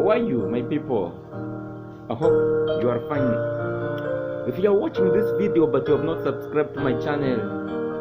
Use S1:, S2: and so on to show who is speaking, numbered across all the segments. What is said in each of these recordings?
S1: How are you, my people? I hope you are fine. If you are watching this video but you have not subscribed to my channel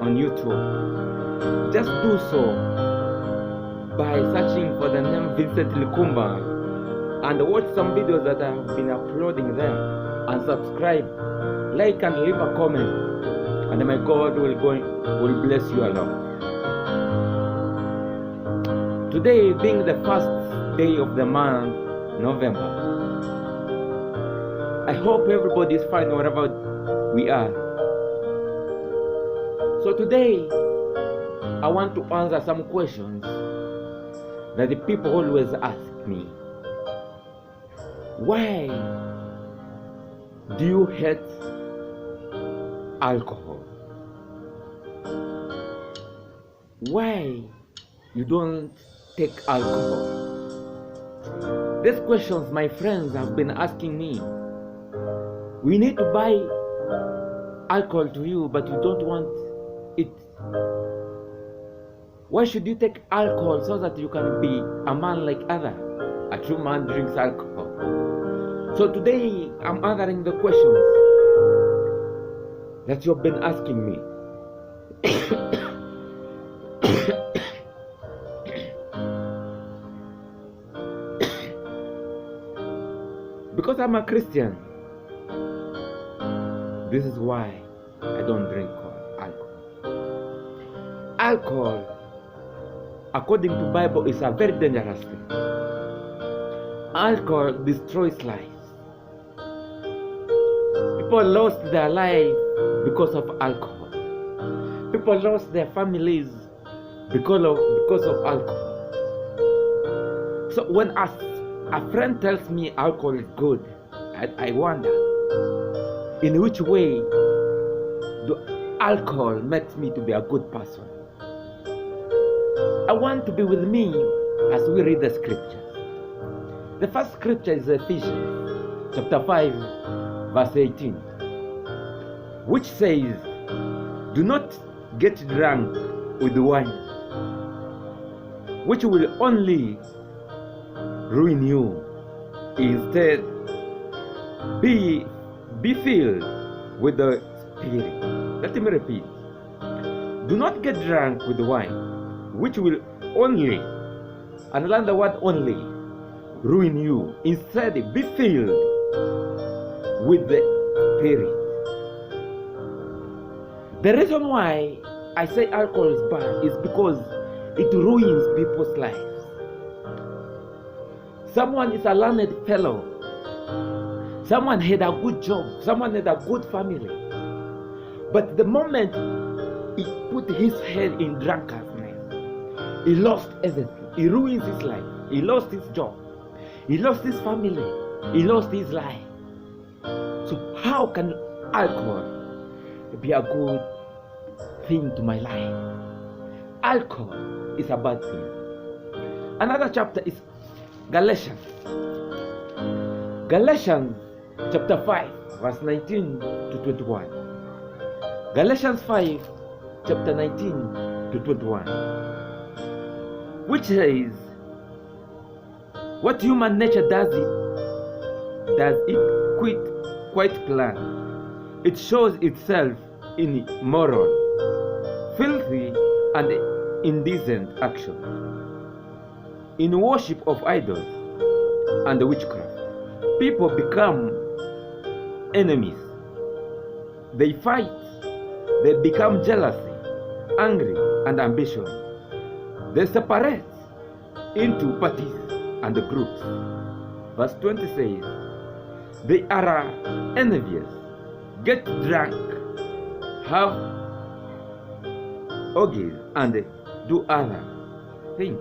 S1: on YouTube, just do so by searching for the name Vincent Likumba and watch some videos that I have been uploading there, and subscribe, like and leave a comment, and my God will bless you a lot. Today being the first day of the month, November, I hope everybody is fine wherever we are. So today, I want to answer some questions that the people always ask me. Why do you hate alcohol? Why you don't take alcohol? These questions my friends have been asking me. We need to buy alcohol to you, but you don't want it. Why should you take alcohol so that you can be a man like other? A true man drinks alcohol. So today I'm answering the questions that you've been asking me. Because I'm a Christian, this is why I don't drink alcohol. Alcohol, according to Bible, is a very dangerous thing. Alcohol destroys lives. People lost their life because of alcohol. People lost their families because of alcohol. So when a friend tells me alcohol is good, I wonder, in which way do alcohol makes me to be a good person? I want to be with me as we read the scriptures. The first scripture is Ephesians chapter 5 verse 18, which says, do not get drunk with wine, which will only ruin you. Instead, be filled with the Spirit. Let me repeat. Do not get drunk with wine, which will only, and learn the word only, ruin you. Instead, be filled with the Spirit. The reason why I say alcohol is bad is because it ruins people's lives. Someone is a learned fellow. Someone had a good job. Someone had a good family. But the moment he put his head in drunkenness, he lost everything. He ruins his life. He lost his job. He lost his family. He lost his life. So how can alcohol be a good thing to my life? Alcohol is a bad thing. Another chapter is Galatians. Galatians chapter 5 verse 19 to 21. Galatians 5 chapter 19 to 21, which says, what human nature does it quite plan. It shows itself in immoral, filthy, and indecent action, in worship of idols and witchcraft. People become enemies. They fight. They become jealousy, angry, and ambition. They separate into parties and groups. Verse 20 says, they are envious, get drunk, have orgies, and do other things.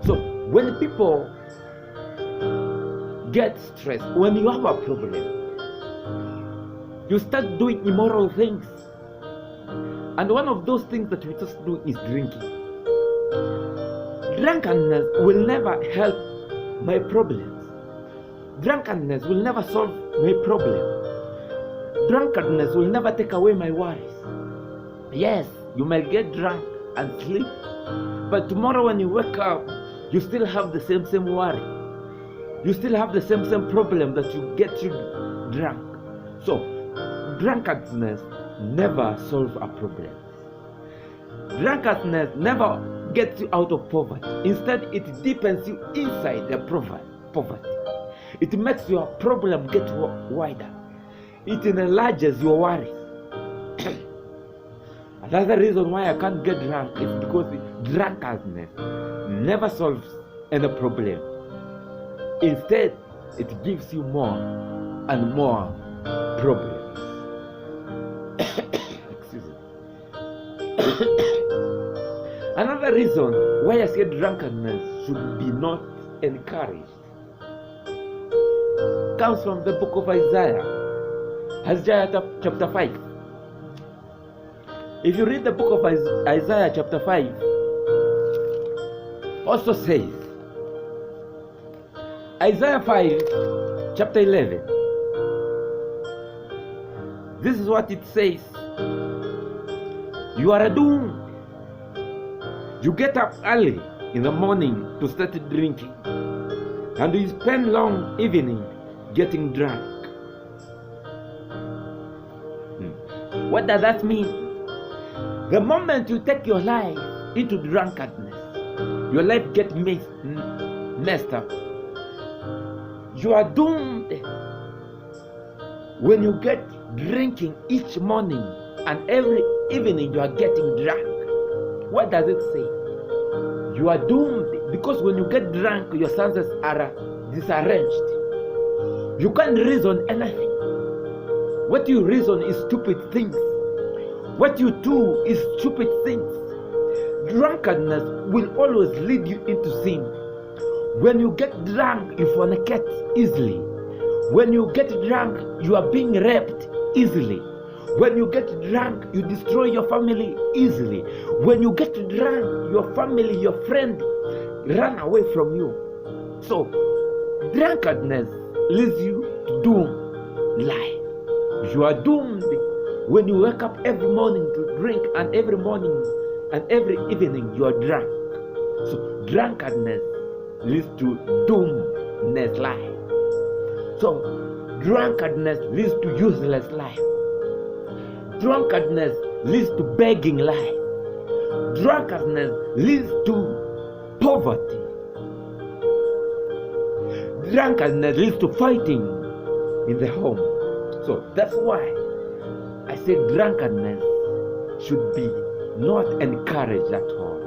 S1: So when people get stressed, when you have a problem, you start doing immoral things. And one of those things that we just do is drinking. Drunkenness will never help my problems. Drunkenness will never solve my problem. Drunkenness will never take away my worries. Yes, you may get drunk and sleep, but tomorrow when you wake up, You still have the same worry. You still have the same problem that you get you drunk. So, drunkenness never solves a problem. Drunkenness never gets you out of poverty. Instead, it deepens you inside the poverty. It makes your problem get wider. It enlarges your worries. Another reason why I can't get drunk is because drunkenness never solves any problem. Instead, it gives you more and more problems. Excuse me. Another reason why I said drunkenness should be not encouraged comes from the book of Isaiah. Isaiah chapter 5. If you read the book of Isaiah chapter 5, also says, Isaiah 5 chapter 11, this is what it says: you are doomed. You get up early in the morning to start drinking, and you spend long evening getting drunk. What does that mean? The moment you take your life into drunkenness, your life gets messed up. You are doomed. When you get drinking each morning and every evening you are getting drunk, what does it say? You are doomed, because when you get drunk, your senses are disarranged. You can't reason anything. What you reason is stupid things. What you do is stupid things. Drunkenness will always lead you into sin. When you get drunk, you fornicate easily. When you get drunk, you are being raped easily. When you get drunk, you destroy your family easily. When you get drunk, your family, your friend run away from you. So, drunkenness leads you to doom life. You are doomed when you wake up every morning to drink, and every morning and every evening you are drunk. So, drunkenness leads to doomness life. So, drunkenness leads to useless life. Drunkenness leads to begging life. Drunkenness leads to poverty. Drunkenness leads to fighting in the home. So that's why I say drunkenness should be not encouraged at all.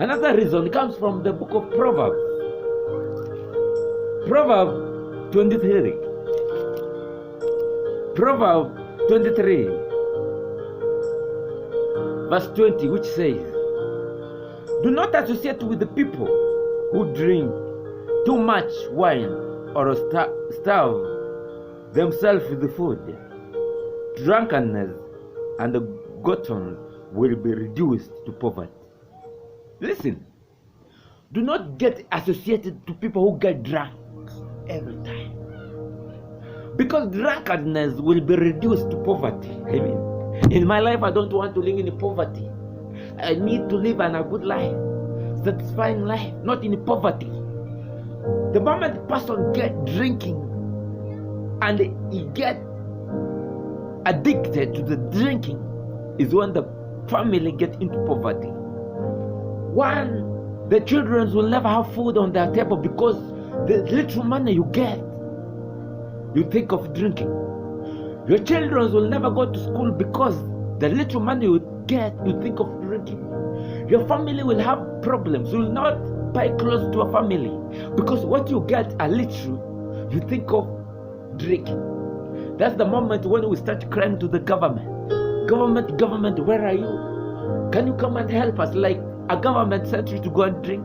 S1: Another reason comes from the book of Proverbs. Proverbs 23. Proverbs 23, verse 20, which says, do not associate with the people who drink too much wine or starve themselves with the food. Drunkenness and gluttony will be reduced to poverty. Listen, do not get associated to people who get drunk every time, because drunkenness will be reduced to poverty. I mean, in my life, I don't want to live in poverty. I need to live a good life, satisfying life, not in poverty. The moment the person gets drinking and he gets addicted to the drinking is when the family gets into poverty. One, the children will never have food on their table because the little money you get, you think of drinking. Your children will never go to school because the little money you get, you think of drinking. Your family will have problems. You will not buy clothes to a family because what you get a little, you think of drinking. That's the moment when we start crying to the government. Government, where are you? Can you come and help us? Like a government sent you to go and drink.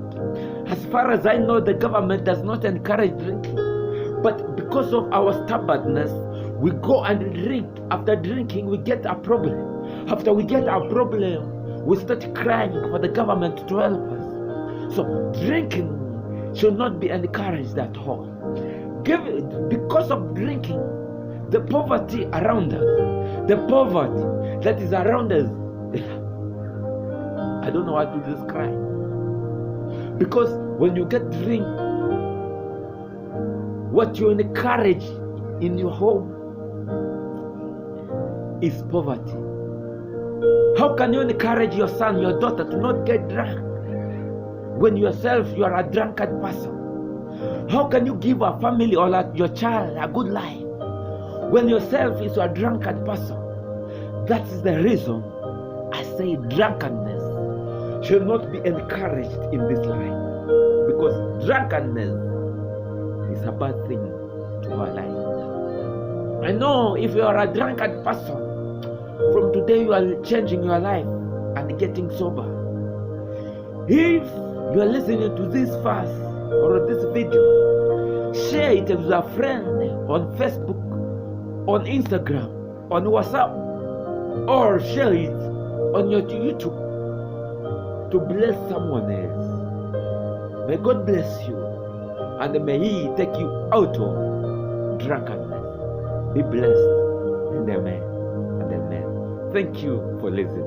S1: As far as I know, the government does not encourage drinking. But because of our stubbornness, we go and drink. After drinking, we get a problem. After we get our problem, we start crying for the government to help us. So drinking should not be encouraged at all. Because of drinking, the poverty around us, the poverty that is around us, I don't know how to describe. Because when you get drink, what you encourage in your home is poverty. How can you encourage your son, your daughter to not get drunk when yourself you are a drunkard person? How can you give a family or your child a good life when yourself is a drunkard person? That is the reason I say drunkenness should not be encouraged in this life, because drunkenness is a bad thing to our life. I know if you are a drunkard person, from today you are changing your life and getting sober. If you are listening to this verse or this video, share it with a friend on Facebook, on Instagram, on WhatsApp, or share it on your YouTube to bless someone else. May God bless you, and may He take you out of drunkenness. Be blessed, and amen and amen. Thank you for listening.